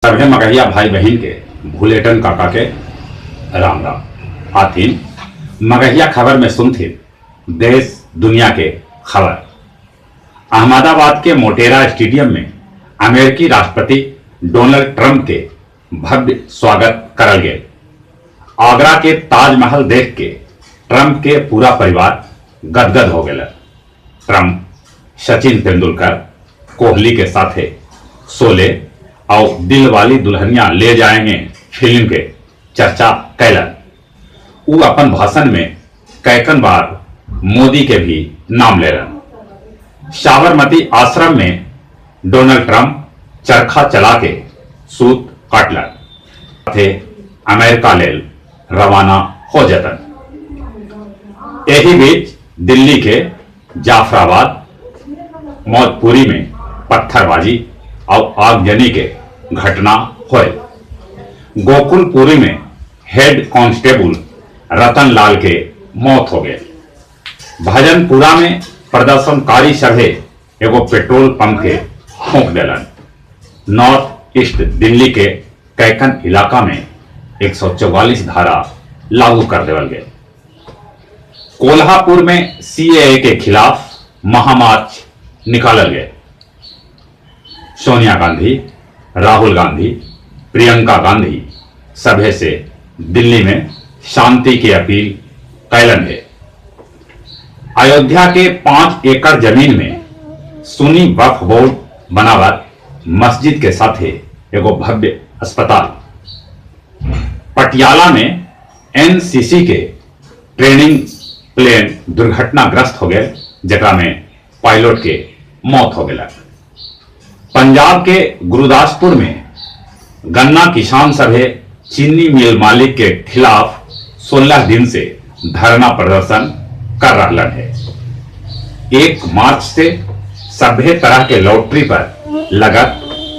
सभी मगहिया भाई बहन के भूलेटन काका के राम राम। आथिन मगहिया खबर में सुनथे देश दुनिया के खबर। अहमदाबाद के मोटेरा स्टेडियम में अमेरिकी राष्ट्रपति डोनाल्ड ट्रंप के भव्य स्वागत करल गए। आगरा के ताजमहल देख के ट्रंप के पूरा परिवार गदगद हो गया। ट्रंप सचिन तेंदुलकर, कोहली के साथे शोले और दिल वाली दुल्हनिया ले जाएंगे फिल्म के चर्चा कैलन। उ अपन भाषण में कैकन बार मोदी के भी नाम ले रहे। साबरमती आश्रम में डोनाल्ड ट्रंप चरखा चला के सूत काटलन थे अमेरिका ले रवाना हो जतन। यही बीच दिल्ली के जाफराबाद मौजपुरी में पत्थरबाजी और आगजनी के घटना हुए। गोकुलपुरी में हेड कांस्टेबल रतन लाल के मौत हो गए। भजनपुरा में प्रदर्शनकारी सभे एगो पेट्रोल पंप के फूंक दिलन। नॉर्थ ईस्ट दिल्ली के कैकन इलाका में 144 धारा लागू कर देवल गए। कोल्हापुर में सीएए के खिलाफ महामार्च निकालल गए। सोनिया गांधी, राहुल गांधी, प्रियंका गांधी सभे से दिल्ली में शांति की अपील कैलन है। अयोध्या के 5 एकड़ जमीन में सुन्नी वक्फ बोर्ड बनावत मस्जिद के साथ एगो भव्य अस्पताल। पटियाला में एनसीसी के ट्रेनिंग प्लेन दुर्घटनाग्रस्त हो गए, जकरा में पायलट के मौत हो गया। पंजाब के गुरदासपुर में गन्ना किसान सभे चीनी मिल मालिक के खिलाफ 16 दिन से धरना प्रदर्शन कर रहा है। 1 मार्च से सभे तरह के लॉटरी पर लगत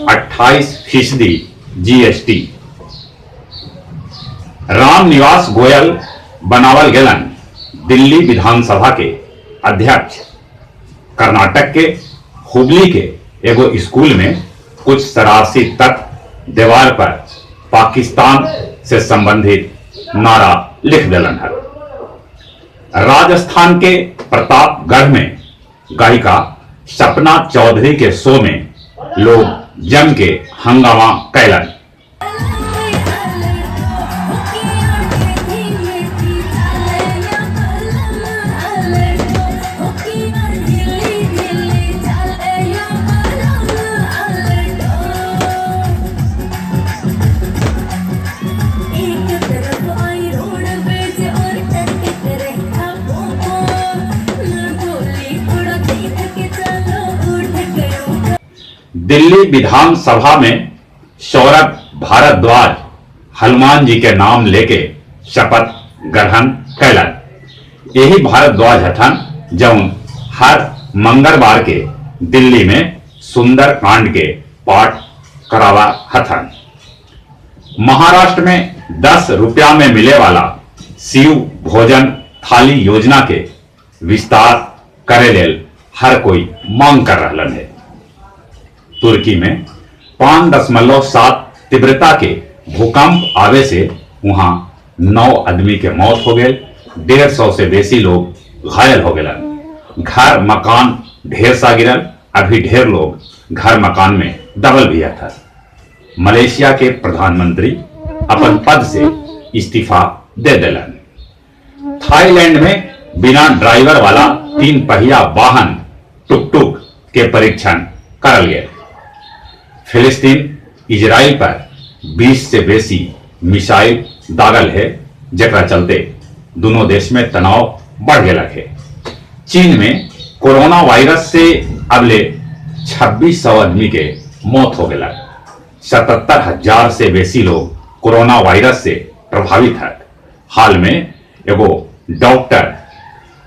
28% जीएसटी। राम निवास गोयल बनावल गेलन दिल्ली विधानसभा के अध्यक्ष। कर्नाटक के हुबली के एगो स्कूल में कुछ शरारती तत्व दीवार पर पाकिस्तान से संबंधित नारा लिख दिलन है। राजस्थान के प्रतापगढ़ में गायिका सपना चौधरी के शो में लोग जम के हंगामा कैलन। दिल्ली विधानसभा में सौरभ भारद्वाज हनुमान जी के नाम लेके शपथ ग्रहण कैलन। यही भारद्वाज हथन जौन हर मंगलवार के दिल्ली में सुंदर कांड के पाठ करावा हथन। महाराष्ट्र में 10 रुपया में मिले वाला शिव भोजन थाली योजना के विस्तार करे लेल हर कोई मांग कर रहा है। तुर्की में 5.7 तीव्रता के भूकंप आवे से वहां 9 आदमी के मौत हो गए। 150 से बेसी लोग घायल हो गए। घर मकान ढेर सा गिरल। अभी ढेर लोग घर मकान में दबल भी था। मलेशिया के प्रधानमंत्री अपन पद से इस्तीफा दे दिलन। थाईलैंड में बिना ड्राइवर वाला 3 पहिया वाहन टुक टुक के परीक्षण करल गए। फिलिस्तीन इजराइल पर 20 से बेसी मिसाइल दागल है, जकरा चलते दोनों देश में तनाव बढ़ गया है। चीन में कोरोना वायरस से अबले 2600 आदमी के मौत हो गया। 77,000 से बेसी लोग कोरोना वायरस से प्रभावित है। हाल में एगो डॉक्टर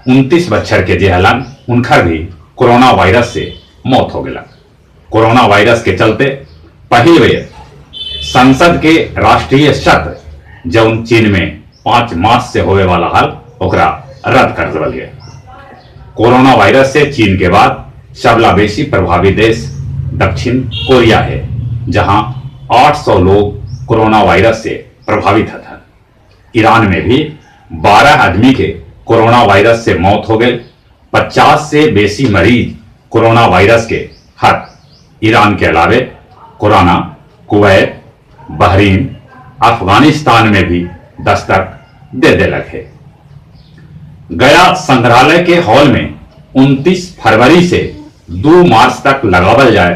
29 बच्चर के जेहलन, उनका भी कोरोना वायरस से मौत हो गया। कोरोना वायरस के चलते पहली बेर संसद के राष्ट्रीय सत्र जौन चीन में 5 मार्च से होने वाला हाल ओकरा रद्द कर देवल गया। कोरोना वायरस से चीन के बाद सबला बेसी प्रभावी देश दक्षिण कोरिया है, जहां 800 लोग कोरोना वायरस से प्रभावित हथन। ईरान में भी 12 आदमी के कोरोना वायरस से मौत हो गई। 50 से बेसी मरीज कोरोना वायरस के हत। ईरान के अलावे कोरोना कुवैत, बहरीन, अफगानिस्तान में भी दस्तक दे देलक है। गया संग्रहालय के हॉल में 29 फरवरी से 2 मार्च तक लगावल जाए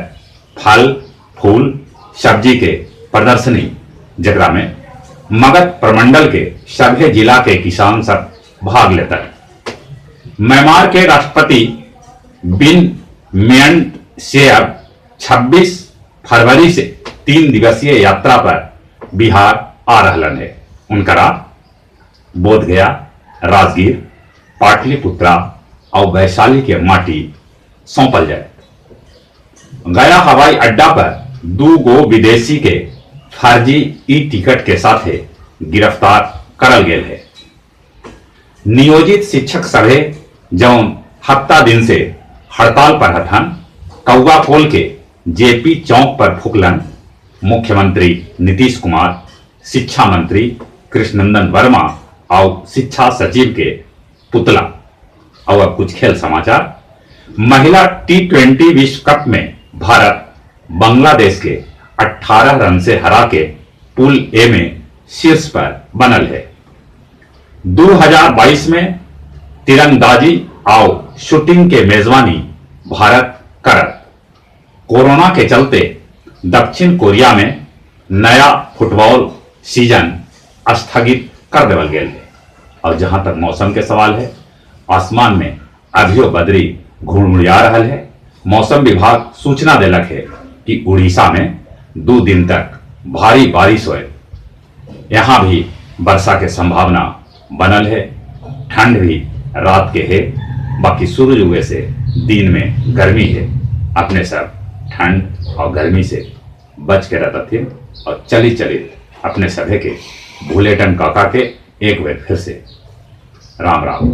फल फूल सब्जी के प्रदर्शनी, जकरा में मगध प्रमंडल के सभी जिला के किसान सब भाग लेता है। म्यांमार के राष्ट्रपति बिन मियंट शेयर 26 फरवरी से 3 दिवसीय यात्रा पर बिहार आ रहलन है। उनकरा बोधगया, राजगीर, पाटलिपुत्रा और वैशाली के माटी सौंपल जाए। गया हवाई अड्डा पर 2 गो विदेशी के फर्जी ई टिकट के साथ गिरफ्तार करल गेल है। नियोजित शिक्षक सभे जौन हफ्ता दिन से हड़ताल पर हथन, कौवा पोल के जेपी चौक पर फूकलन। मुख्यमंत्री नीतीश कुमार, शिक्षा मंत्री कृष्णनंदन वर्मा और शिक्षा सचिव के पुतला। और अब कुछ खेल समाचार। महिला T20 विश्व कप में भारत बांग्लादेश के 18 रन से हरा के पूल ए में शीर्ष पर बनल है। 2022 में तीरंदाजी और शूटिंग के मेजबानी भारत करत। कोरोना के चलते दक्षिण कोरिया में नया फुटबॉल सीजन स्थगित कर देवल गया है। और जहां तक मौसम के सवाल है, आसमान में अभियो बदरी घुड़मुड़िया रहा है। मौसम विभाग सूचना देलक है कि उड़ीसा में 2 दिन तक भारी बारिश होए। यहां भी वर्षा के संभावना बनल है। ठंड भी रात के है, बाकी सूरज उगे से दिन में गर्मी है। अपने सब ठंड और गर्मी से बच के रहता थे और चली अपने सभे के भूलेटन काका के एक बार फिर से राम राम।